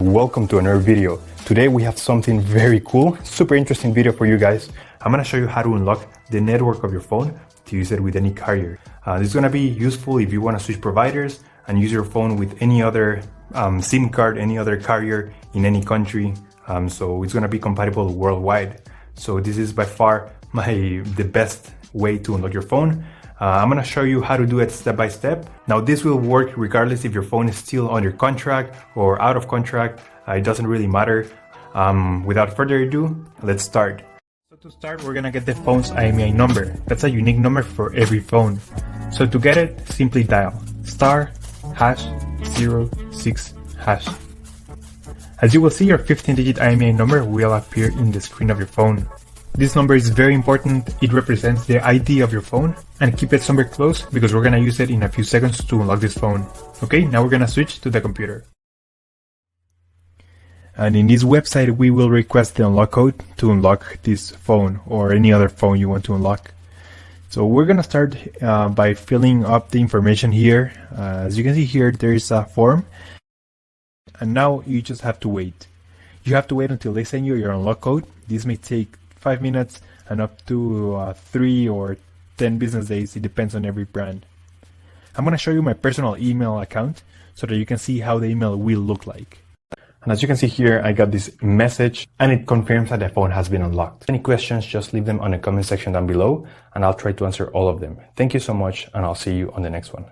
Welcome to another video. Today we have something very cool, super interesting video for you guys. I'm gonna show you how to unlock the network of your phone to use it with any carrier. This is gonna be useful if you wanna switch providers and use your phone with any other SIM card, any other carrier in any country. So it's gonna be compatible worldwide. So this is by far the best way to unlock your phone. I'm gonna show you how to do it step by step. Now this will work regardless if your phone is still under contract or out of contract. It doesn't really matter. Without further ado, let's start. So to start, we're gonna get the phone's IMEI number. That's a unique number for every phone. So to get it, simply dial *#06#. As you will see, your 15-digit IMEI number will appear in the screen of your phone. This number is very important. It represents the ID of your phone, and keep it somewhere close because we're gonna use it in a few seconds to unlock this phone. Okay, now we're gonna switch to the computer. And in this website, we will request the unlock code to unlock this phone or any other phone you want to unlock. So we're gonna start by filling up the information here. As you can see here, there is a form, and now you just have to wait. You have to wait until they send you your unlock code. This may take 5 minutes and up to 3 or 10 business days. It depends on every brand. I'm going to show you my personal email account so that you can see how the email will look like. And as you can see here, I got this message and it confirms that the phone has been unlocked. Any questions, just leave them on the comment section down below and I'll try to answer all of them. Thank you so much and I'll see you on the next one.